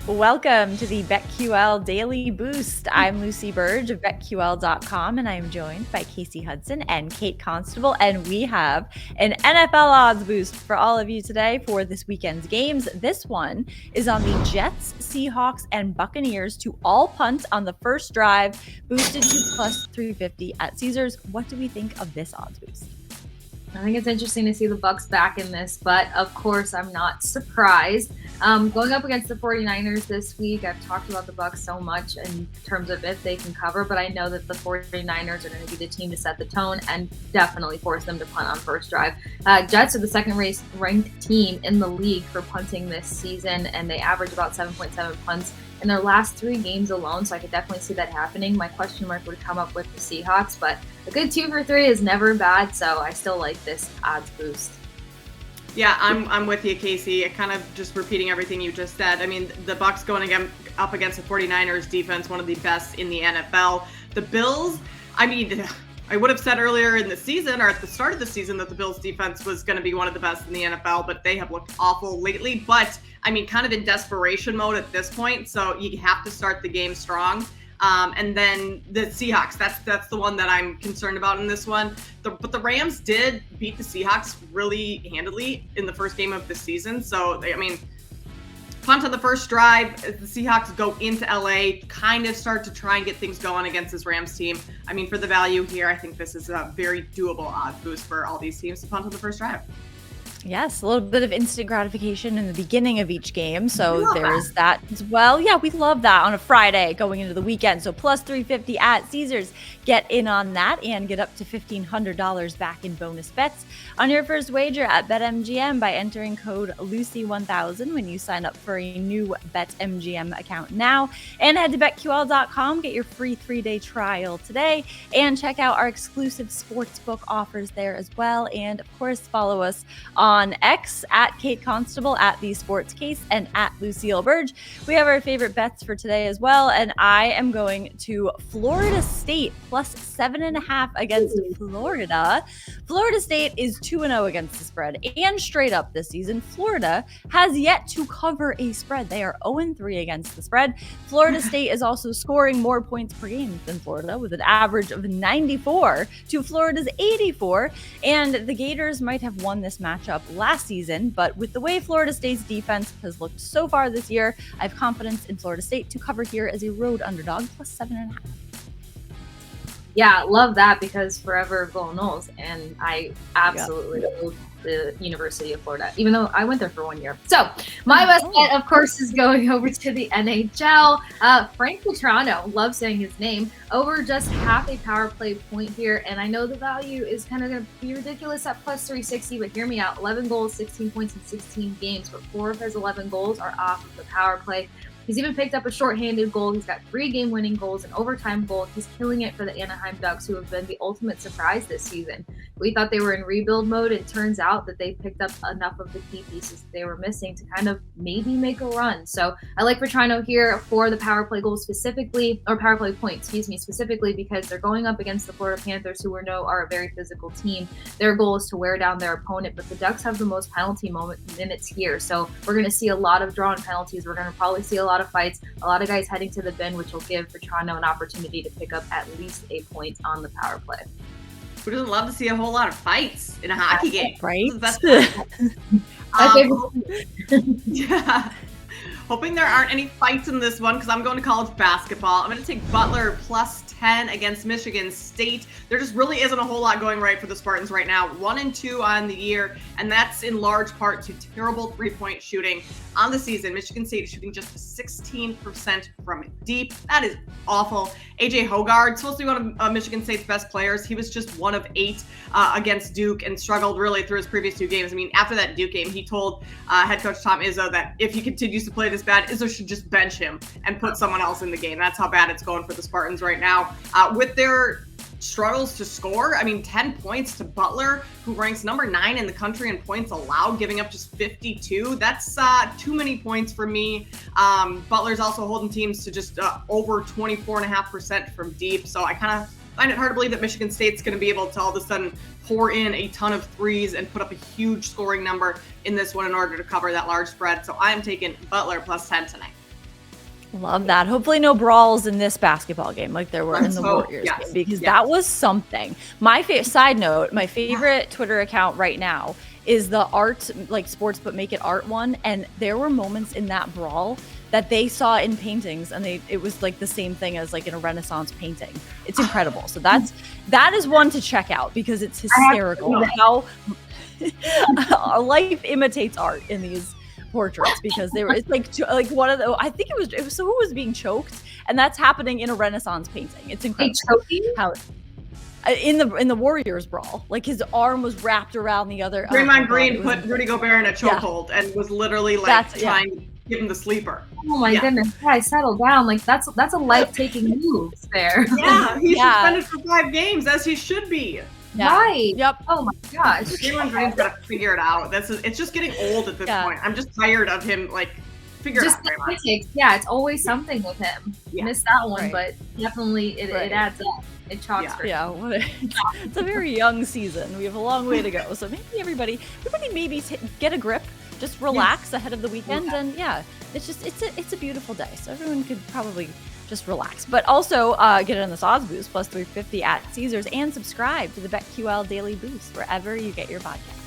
Welcome to the BetQL Daily Boost. I'm Lucy Burge of BetQL.com, and I'm joined by Casey Hudson and Kate Constable, and we have an NFL odds boost for all of you today for this weekend's games. This one is on the Jets, Seahawks, and Buccaneers to all punt on the first drive, boosted to plus 350 at Caesars. What do we think of this odds boost? I think it's interesting to see the Bucs back in this, but of course I'm not surprised. Going up against the 49ers this week, I've talked about the Bucs so much in terms of if they can cover, but I know that the 49ers are going to be the team to set the tone and definitely force them to punt on first drive. Jets are the second ranked team in the league for punting this season, and they average about 7.7 punts in their last 3 games alone, so I could definitely see that happening. My question mark would come up with the Seahawks, but a good 2 for 3 is never bad, so I still like this odds boost. Yeah, I'm with you, Casey. Kind of just repeating everything you just said. I mean, the Bucs going up against the 49ers defense, one of the best in the NFL. The Bills, I mean, I would have said earlier in the season or at the start of the season that the Bills defense was going to be one of the best in the NFL, but they have looked awful lately. But I mean, kind of in desperation mode at this point. So you have to start the game strong. And then the Seahawks, that's the one that I'm concerned about in this one. But the Rams did beat the Seahawks really handily in the first game of the season. So, punt on the first drive, the Seahawks go into LA, kind of start to try and get things going against this Rams team. I mean, for the value here, I think this is a very doable odds boost for all these teams to punt on the first drive. Yes, a little bit of instant gratification in the beginning of each game. So there's that as well. Yeah, we love that on a Friday going into the weekend. So plus 350 at Caesars. Get in on that and get up to $1,500 back in bonus bets on your first wager at BetMGM by entering code Lucy1000 when you sign up for a new BetMGM account now. And head to BetQL.com, get your free 3-day trial today, and check out our exclusive sportsbook offers there as well. And of course, follow us on X at Kate Constable, at The Sports Case, and at Lucille Burge. We have our favorite bets for today as well, and I am going to Florida State plus 7.5 against Florida. Florida State is 2-0 against the spread and straight up this season. Florida has yet to cover a spread. They are 0-3 against the spread. Florida State is also scoring more points per game than Florida with an average of 94 to Florida's 84, and the Gators might have won this matchup last season, but with the way Florida State's defense has looked so far this year, I have confidence in Florida State to cover here as a road underdog plus 7.5. Yeah, love that because forever Go Noles, and I absolutely love the University of Florida, even though I went there for 1 year. So my best bet, of course, is going over to the NHL. Frank Petrano, love saying his name, over just half a power play point here, and I know the value is kind of going to be ridiculous at plus 360, but hear me out. 11 goals, 16 points in 16 games, but 4 of his 11 goals are off of the power play. He's even picked up a shorthanded goal. He's got 3 game-winning goals, an overtime goal. He's killing it for the Anaheim Ducks, who have been the ultimate surprise this season. We thought they were in rebuild mode. It turns out that they picked up enough of the key pieces that they were missing to kind of maybe make a run. So I like Petrano here for the power play goal specifically, or power play point, specifically because they're going up against the Florida Panthers, who we know are a very physical team. Their goal is to wear down their opponent, but the Ducks have the most penalty minutes here. So we're going to see a lot of drawn penalties. We're going to probably see a lot of fights, a lot of guys heading to the bin, which will give Petrano an opportunity to pick up at least a point on the power play. Who doesn't love to see a whole lot of fights in a hockey game? Right? Yeah. Hoping there aren't any fights in this one because I'm going to college basketball. I'm going to take Butler plus 10 against Michigan State. There just really isn't a whole lot going right for the Spartans right now. 1-2 on the year, and that's in large part to terrible three-point shooting on the season. Michigan State is shooting just 16% from deep. That is awful. AJ Hoggard, supposed to be one of Michigan State's best players. He was just 1 of 8 against Duke and struggled really through his previous 2 games. I mean, after that Duke game, he told head coach Tom Izzo that if he continues to play this bad, Izzo should just bench him and put someone else in the game. That's how bad it's going for the Spartans right now. With their struggles to score, I mean, 10 points to Butler, who ranks number 9 in the country in points allowed, giving up just 52. That's too many points for me. Butler's also holding teams to just over 24.5% from deep. So I kind of find it hard to believe that Michigan State's going to be able to all of a sudden pour in a ton of threes and put up a huge scoring number in this one in order to cover that large spread. So I am taking Butler plus 10 tonight. Love that. Hopefully no brawls in this basketball game like there were in the Warriors yes, game, because yes. that was something. My side note, my favorite Twitter account right now is the art, like sports but make it art one, and there were moments in that brawl that they saw in paintings, and it was like the same thing as like in a Renaissance painting. It's incredible. So that is one to check out, because it's hysterical how life imitates art in these portraits, because it's like one of the, I think it was so who was being choked, and that's happening in a Renaissance painting. It's incredible how in the Warriors brawl, like his arm was wrapped around the other. Draymond Green put Rudy Gobert in a chokehold and was literally like trying to give him the sleeper. Oh my goodness, guys, settle down. Like that's a life-taking move there. Yeah, he's suspended for 5 games, as he should be. Yeah. Right. Yep. Oh my gosh. Draymond Green's got to figure it out. It's just getting old at this point. I'm just tired of him figure it out. Draymond. Yeah, it's always something with him. Missed that one, but definitely it adds up. It chalks for him. It's a very young season. We have a long way to go. So maybe everybody maybe get a grip, just relax ahead of the weekend, and it's a beautiful day. So everyone could probably just relax. But also get in this odds boost plus 350 at Caesars, and subscribe to the BetQL Daily Boost wherever you get your podcast.